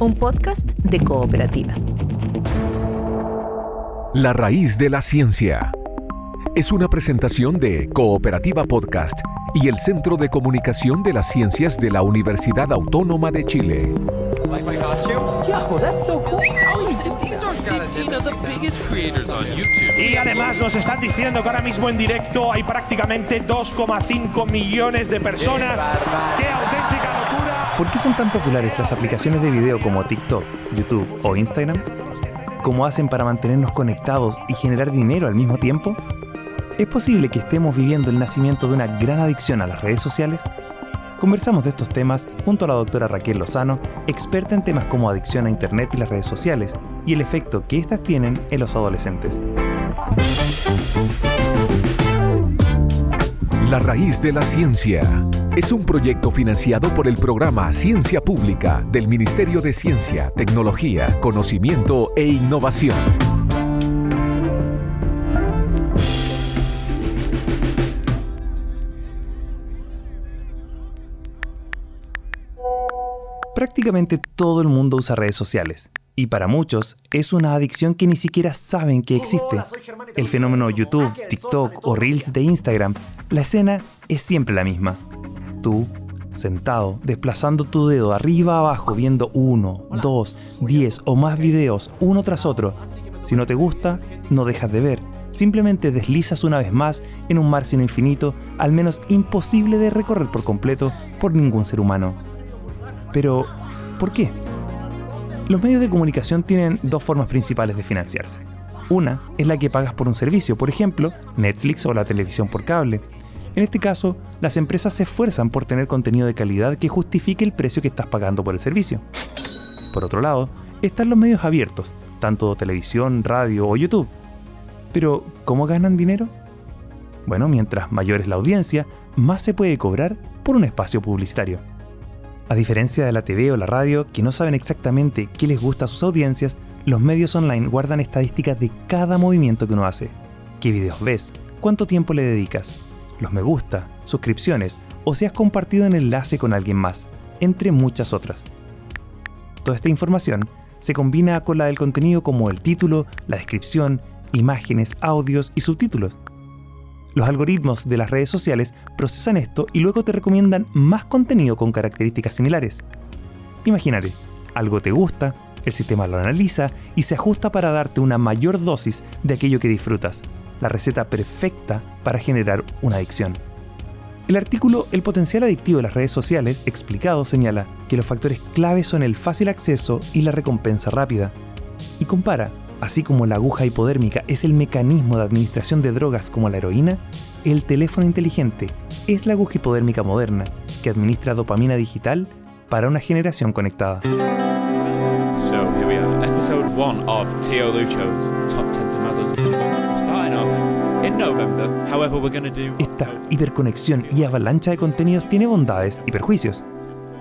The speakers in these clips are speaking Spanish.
un podcast de Cooperativa. La raíz de la ciencia. Es una presentación de Cooperativa Podcast y el Centro de Comunicación de las Ciencias de la Universidad Autónoma de Chile. Y además nos están diciendo que ahora mismo en directo hay prácticamente 2,5 millones de personas. ¡Qué auténtica locura! ¿Por qué son tan populares las aplicaciones de video como TikTok, YouTube o Instagram? ¿Cómo hacen para mantenernos conectados y generar dinero al mismo tiempo? ¿Es posible que estemos viviendo el nacimiento de una gran adicción a las redes sociales? Conversamos de estos temas junto a la doctora Raquel Lozano, experta en temas como adicción a Internet y las redes sociales, y el efecto que éstas tienen en los adolescentes. La raíz de la ciencia es un proyecto financiado por el programa Ciencia Pública del Ministerio de Ciencia, Tecnología, Conocimiento e Innovación. Prácticamente todo el mundo usa redes sociales, y para muchos es una adicción que ni siquiera saben que existe. El fenómeno YouTube, TikTok o Reels de Instagram, la escena es siempre la misma. Tú, sentado, desplazando tu dedo arriba a abajo, viendo 1, 2, 10 o más videos uno tras otro. Si no te gusta, no dejas de ver. Simplemente deslizas una vez más en un mar sin infinito, al menos imposible de recorrer por completo por ningún ser humano. Pero, ¿por qué? Los medios de comunicación tienen dos formas principales de financiarse. Una es la que pagas por un servicio, por ejemplo, Netflix o la televisión por cable. En este caso, las empresas se esfuerzan por tener contenido de calidad que justifique el precio que estás pagando por el servicio. Por otro lado, están los medios abiertos, tanto televisión, radio o YouTube. Pero, ¿cómo ganan dinero? Bueno, mientras mayor es la audiencia, más se puede cobrar por un espacio publicitario. A diferencia de la TV o la radio, que no saben exactamente qué les gusta a sus audiencias, los medios online guardan estadísticas de cada movimiento que uno hace. ¿Qué videos ves? ¿Cuánto tiempo le dedicas? Los me gusta, suscripciones o si has compartido un enlace con alguien más, entre muchas otras. Toda esta información se combina con la del contenido como el título, la descripción, imágenes, audios y subtítulos. Los algoritmos de las redes sociales procesan esto y luego te recomiendan más contenido con características similares. Imagínate, algo te gusta, el sistema lo analiza y se ajusta para darte una mayor dosis de aquello que disfrutas, la receta perfecta para generar una adicción. El artículo El potencial adictivo de las redes sociales explicado señala que los factores claves son el fácil acceso y la recompensa rápida. Y compara, así como la aguja hipodérmica es el mecanismo de administración de drogas como la heroína, el teléfono inteligente es la aguja hipodérmica moderna que administra dopamina digital para una generación conectada. So here we are, episode 1 of Theo Lucho's Top 10 Tomazos of the Month. Starting off in November. However, we're going to do... Esta hiperconexión y avalancha de contenidos tiene bondades y perjuicios.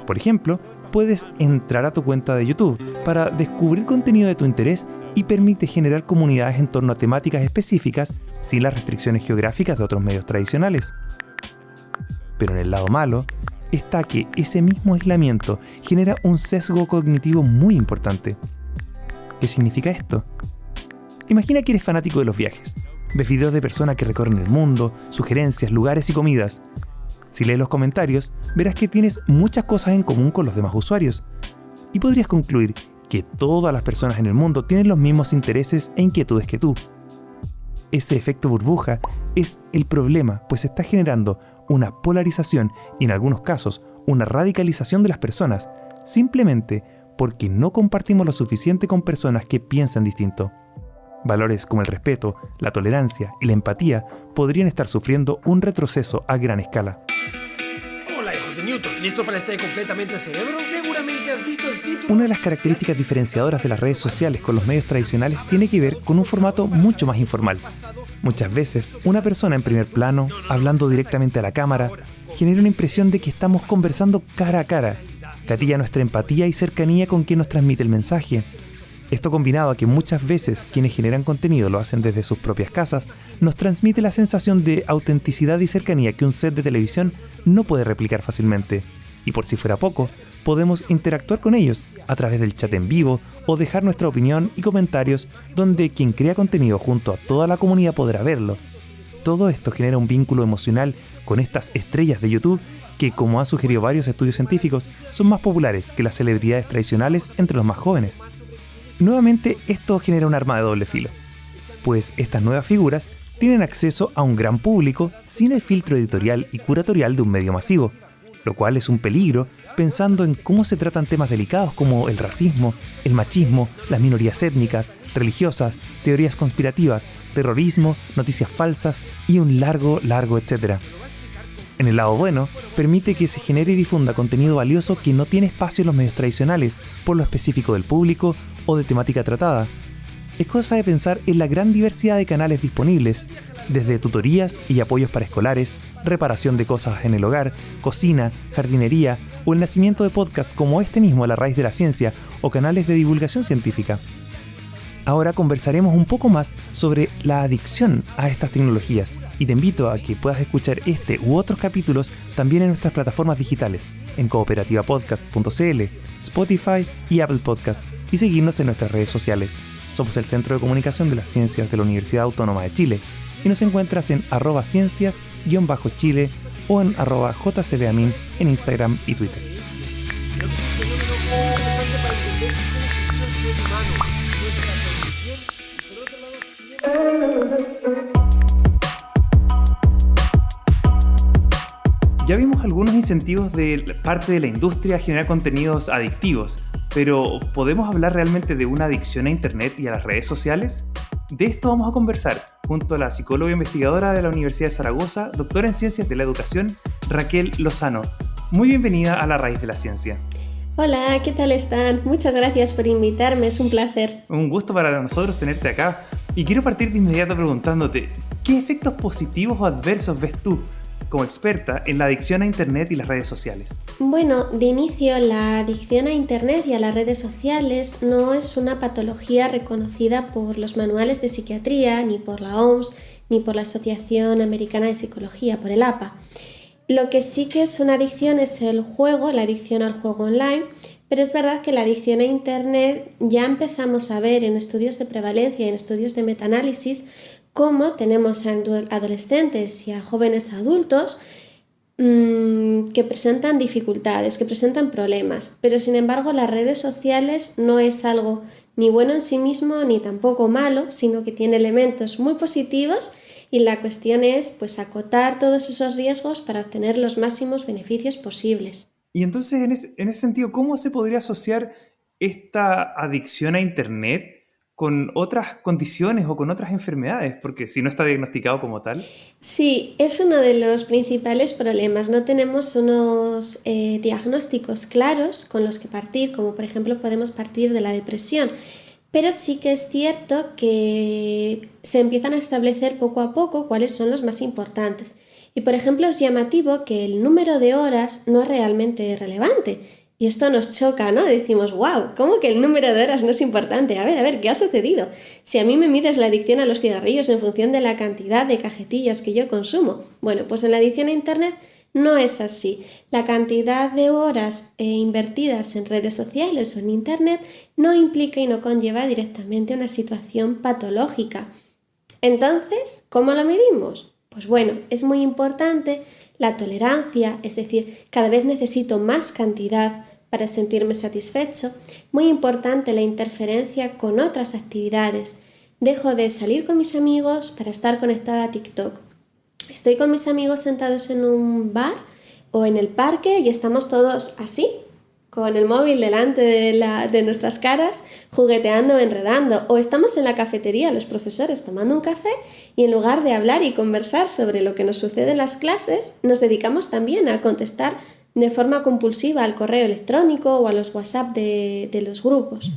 Por ejemplo, puedes entrar a tu cuenta de YouTube para descubrir contenido de tu interés y permite generar comunidades en torno a temáticas específicas sin las restricciones geográficas de otros medios tradicionales. Pero en el lado malo está que ese mismo aislamiento genera un sesgo cognitivo muy importante. ¿Qué significa esto? Imagina que eres fanático de los viajes. Ves videos de personas que recorren el mundo, sugerencias, lugares y comidas. Si lees los comentarios, verás que tienes muchas cosas en común con los demás usuarios. Y podrías concluir que todas las personas en el mundo tienen los mismos intereses e inquietudes que tú. Ese efecto burbuja es el problema, pues está generando una polarización y en algunos casos una radicalización de las personas, simplemente porque no compartimos lo suficiente con personas que piensan distinto. Valores como el respeto, la tolerancia y la empatía podrían estar sufriendo un retroceso a gran escala. Hola, hijos de Newton. ¿Listo para estallar completamente el cerebro? Seguramente has visto el título. Una de las características diferenciadoras de las redes sociales con los medios tradicionales tiene que ver con un formato mucho más informal. Muchas veces, una persona en primer plano, hablando directamente a la cámara, genera una impresión de que estamos conversando cara a cara. Gatilla nuestra empatía y cercanía con quien nos transmite el mensaje. Esto combinado a que muchas veces quienes generan contenido lo hacen desde sus propias casas, nos transmite la sensación de autenticidad y cercanía que un set de televisión no puede replicar fácilmente. Y por si fuera poco, podemos interactuar con ellos a través del chat en vivo o dejar nuestra opinión y comentarios donde quien crea contenido junto a toda la comunidad podrá verlo. Todo esto genera un vínculo emocional con estas estrellas de YouTube que, como han sugerido varios estudios científicos, son más populares que las celebridades tradicionales entre los más jóvenes. Nuevamente, esto genera un arma de doble filo, pues estas nuevas figuras tienen acceso a un gran público sin el filtro editorial y curatorial de un medio masivo, lo cual es un peligro pensando en cómo se tratan temas delicados como el racismo, el machismo, las minorías étnicas, religiosas, teorías conspirativas, terrorismo, noticias falsas y un largo etcétera. En el lado bueno, permite que se genere y difunda contenido valioso que no tiene espacio en los medios tradicionales por lo específico del público o de temática tratada. Es cosa de pensar en la gran diversidad de canales disponibles, desde tutorías y apoyos para escolares, reparación de cosas en el hogar, cocina, jardinería o el nacimiento de podcasts como este mismo, La Raíz de la Ciencia, o canales de divulgación científica. Ahora conversaremos un poco más sobre la adicción a estas tecnologías y te invito a que puedas escuchar este u otros capítulos también en nuestras plataformas digitales, en cooperativapodcast.cl, Spotify y Apple Podcast, y seguirnos en nuestras redes sociales. Somos el Centro de Comunicación de las Ciencias de la Universidad Autónoma de Chile y nos encuentras en @ciencias_chile o en @jcbamin en Instagram y Twitter. Ya vimos algunos incentivos de parte de la industria a generar contenidos adictivos, pero ¿podemos hablar realmente de una adicción a Internet y a las redes sociales? De esto vamos a conversar junto a la psicóloga investigadora de la Universidad de Zaragoza, doctora en Ciencias de la Educación, Raquel Lozano. Muy bienvenida a La Raíz de la Ciencia. Hola, ¿qué tal están? Muchas gracias por invitarme, es un placer. Un gusto para nosotros tenerte acá. Y quiero partir de inmediato preguntándote, ¿qué efectos positivos o adversos ves tú, como experta, en la adicción a Internet y las redes sociales? Bueno, de inicio, la adicción a Internet y a las redes sociales no es una patología reconocida por los manuales de psiquiatría, ni por la OMS, ni por la Asociación Americana de Psicología, por el APA. Lo que sí que es una adicción es el juego, la adicción al juego online, pero es verdad que la adicción a Internet ya empezamos a ver en estudios de prevalencia y en estudios de metaanálisis cómo tenemos a adolescentes y a jóvenes adultos que presentan dificultades, que presentan problemas, pero sin embargo las redes sociales no es algo ni bueno en sí mismo ni tampoco malo, sino que tiene elementos muy positivos y la cuestión es pues acotar todos esos riesgos para obtener los máximos beneficios posibles. Y entonces en ese sentido, ¿cómo se podría asociar esta adicción a Internet con otras condiciones o con otras enfermedades? Porque si no está diagnosticado como tal. Sí, es uno de los principales problemas. No tenemos unos diagnósticos claros con los que partir, como por ejemplo podemos partir de la depresión. Pero sí que es cierto que se empiezan a establecer poco a poco cuáles son los más importantes. Y por ejemplo es llamativo que el número de horas no es realmente relevante. Y esto nos choca, ¿no? Decimos, wow, ¿cómo que el número de horas no es importante? A ver, ¿qué ha sucedido? Si a mí me mides la adicción a los cigarrillos en función de la cantidad de cajetillas que yo consumo, bueno, pues en la adicción a Internet no es así. La cantidad de horas invertidas en redes sociales o en Internet no implica y no conlleva directamente una situación patológica. Entonces, ¿cómo lo medimos? Pues bueno, es muy importante la tolerancia, es decir, cada vez necesito más cantidad para sentirme satisfecho. Muy importante la interferencia con otras actividades. Dejo de salir con mis amigos para estar conectada a TikTok. Estoy con mis amigos sentados en un bar o en el parque y estamos todos así, con el móvil delante de nuestras caras, jugueteando o enredando. O estamos en la cafetería, los profesores tomando un café y en lugar de hablar y conversar sobre lo que nos sucede en las clases, nos dedicamos también a contestar de forma compulsiva al correo electrónico o a los WhatsApp de los grupos.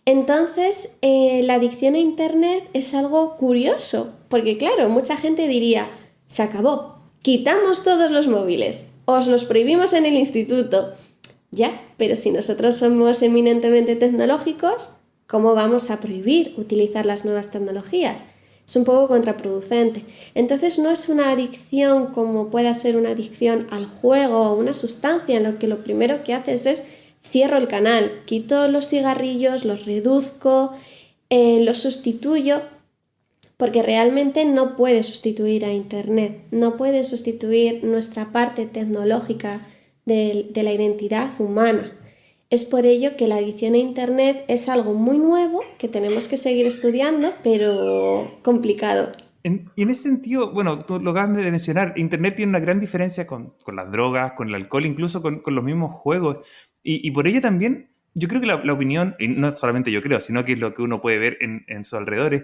Entonces, la adicción a Internet es algo curioso, porque claro, mucha gente diría, se acabó, quitamos todos los móviles, os los prohibimos en el instituto. Ya, pero si nosotros somos eminentemente tecnológicos, ¿cómo vamos a prohibir utilizar las nuevas tecnologías? Es un poco contraproducente. Entonces no es una adicción como pueda ser una adicción al juego o una sustancia en lo que lo primero que haces es cierro el canal, quito los cigarrillos, los reduzco, los sustituyo, porque realmente no puede sustituir a Internet, no puede sustituir nuestra parte tecnológica de la identidad humana. Es por ello que la adicción a Internet es algo muy nuevo que tenemos que seguir estudiando, pero complicado. Y en ese sentido, bueno, tú lo acabas de mencionar, Internet tiene una gran diferencia con las drogas, con el alcohol, incluso con los mismos juegos. Y por ello también, yo creo que la opinión, y no solamente yo creo, sino que es lo que uno puede ver en sus alrededores,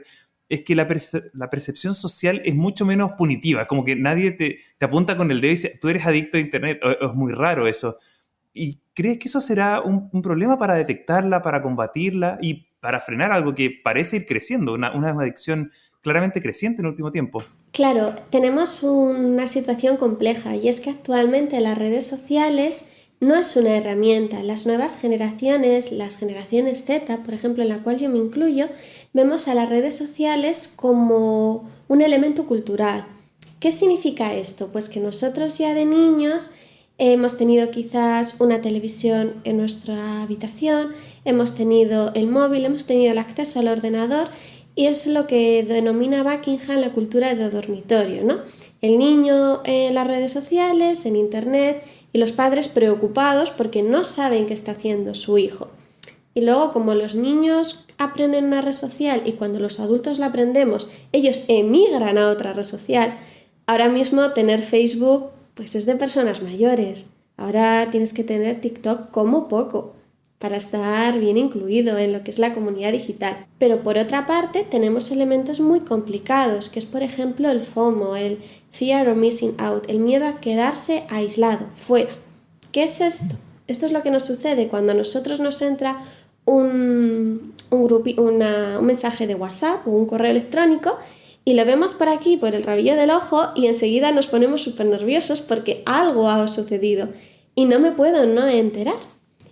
es que la percepción social es mucho menos punitiva. Es como que nadie te apunta con el dedo y dice, tú eres adicto a Internet, o es muy raro eso. ¿Y crees que eso será un problema para detectarla, para combatirla y para frenar algo que parece ir creciendo, una adicción claramente creciente en el último tiempo? Claro, tenemos una situación compleja y es que actualmente las redes sociales no es una herramienta. Las nuevas generaciones, las generaciones Z, por ejemplo, en la cual yo me incluyo, vemos a las redes sociales como un elemento cultural. ¿Qué significa esto? Pues que nosotros ya de niños hemos tenido quizás una televisión en nuestra habitación, hemos tenido el móvil, hemos tenido el acceso al ordenador y es lo que denomina Buckingham la cultura de dormitorio, ¿no? El niño en las redes sociales, en Internet y los padres preocupados porque no saben qué está haciendo su hijo. Y luego, como los niños aprenden una red social y cuando los adultos la aprendemos, ellos emigran a otra red social, ahora mismo tener Facebook pues es de personas mayores. Ahora tienes que tener TikTok como poco para estar bien incluido en lo que es la comunidad digital. Pero por otra parte tenemos elementos muy complicados, que es por ejemplo el FOMO, el Fear of Missing Out, el miedo a quedarse aislado, fuera. ¿Qué es esto? Esto es lo que nos sucede cuando a nosotros nos entra un mensaje de WhatsApp o un correo electrónico y lo vemos por aquí, por el rabillo del ojo, y enseguida nos ponemos súper nerviosos porque algo ha sucedido y no me puedo no enterar.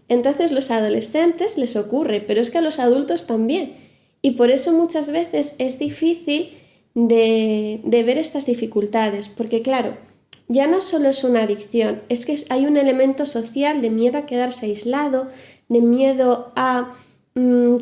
Entonces los adolescentes les ocurre, pero es que a los adultos también. Y por eso muchas veces es difícil de ver estas dificultades, porque claro, ya no solo es una adicción, es que hay un elemento social de miedo a quedarse aislado, de miedo a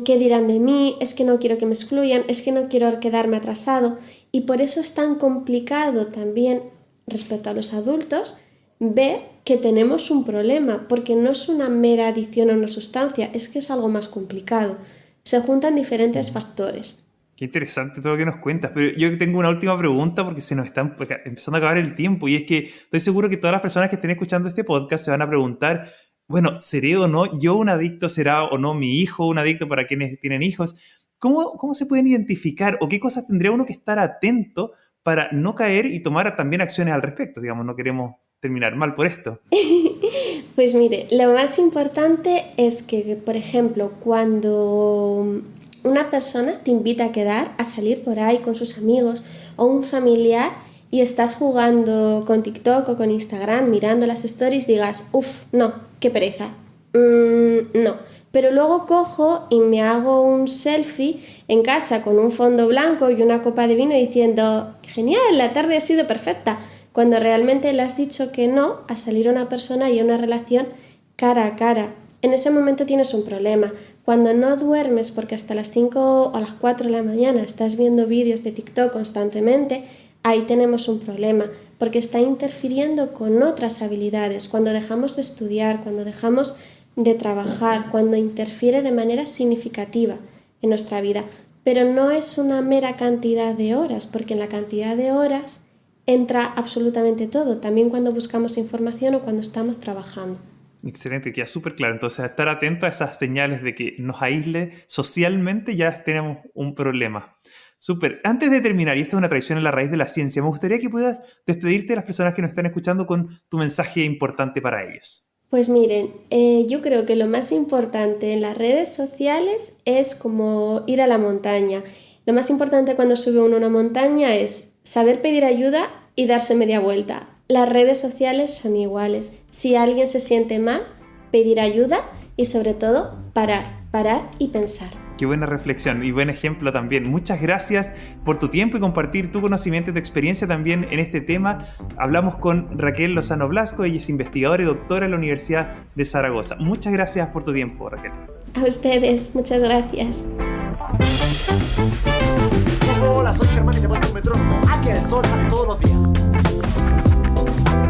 qué dirán de mí, es que no quiero que me excluyan, es que no quiero quedarme atrasado, y por eso es tan complicado también respecto a los adultos ver que tenemos un problema, porque no es una mera adicción a una sustancia, es que es algo más complicado. Se juntan diferentes factores. Qué interesante todo lo que nos cuentas, pero yo tengo una última pregunta porque se nos está empezando a acabar el tiempo y es que estoy seguro que todas las personas que estén escuchando este podcast se van a preguntar, bueno, ¿seré o no yo un adicto? ¿Será o no mi hijo un adicto para quienes tienen hijos? ¿Cómo se pueden identificar o qué cosas tendría uno que estar atento para no caer y tomar también acciones al respecto? Digamos, no queremos terminar mal por esto. Pues mire, lo más importante es que, por ejemplo, cuando una persona te invita a quedar, a salir por ahí con sus amigos o un familiar y estás jugando con TikTok o con Instagram, mirando las stories, digas, no, qué pereza, no. Pero luego cojo y me hago un selfie en casa con un fondo blanco y una copa de vino diciendo, genial, la tarde ha sido perfecta, cuando realmente le has dicho que no a salir a una persona y a una relación cara a cara. En ese momento tienes un problema. Cuando no duermes porque hasta las 5 o las 4 de la mañana estás viendo vídeos de TikTok constantemente, ahí tenemos un problema, porque está interfiriendo con otras habilidades. Cuando dejamos de estudiar, cuando dejamos de trabajar, cuando interfiere de manera significativa en nuestra vida. Pero no es una mera cantidad de horas, porque en la cantidad de horas entra absolutamente todo, también cuando buscamos información o cuando estamos trabajando. Excelente, queda súper claro. Entonces, estar atento a esas señales de que nos aísle socialmente ya tenemos un problema. Súper. Antes de terminar, y esto es una tradición en la raíz de la ciencia, me gustaría que puedas despedirte de las personas que nos están escuchando con tu mensaje importante para ellos. Pues miren, yo creo que lo más importante en las redes sociales es como ir a la montaña. Lo más importante cuando sube uno a una montaña es saber pedir ayuda y darse media vuelta. Las redes sociales son iguales. Si alguien se siente mal, pedir ayuda y sobre todo parar y pensar. Qué buena reflexión y buen ejemplo también. Muchas gracias por tu tiempo y compartir tu conocimiento y tu experiencia también en este tema. Hablamos con Raquel Lozano Blasco, ella es investigadora y doctora en la Universidad de Zaragoza. Muchas gracias por tu tiempo, Raquel. A ustedes, muchas gracias. Hola, soy Germán y te mando un metrónomo. Aquí el sol sale todos los días.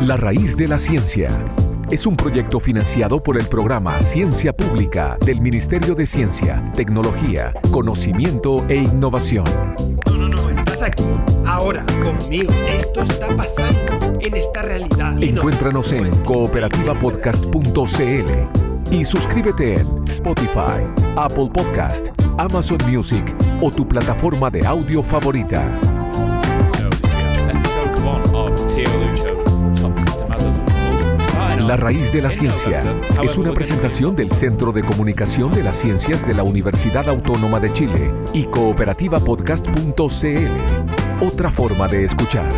La raíz de la ciencia es un proyecto financiado por el programa Ciencia Pública del Ministerio de Ciencia, Tecnología, Conocimiento e Innovación. No, estás aquí, ahora, conmigo. Esto está pasando en esta realidad. Encuéntranos en cooperativapodcast.cl y suscríbete en Spotify, Apple Podcast, Amazon Music o tu plataforma de audio favorita. La raíz de la ciencia es una presentación del Centro de Comunicación de las Ciencias de la Universidad Autónoma de Chile y cooperativapodcast.cl. Otra forma de escuchar.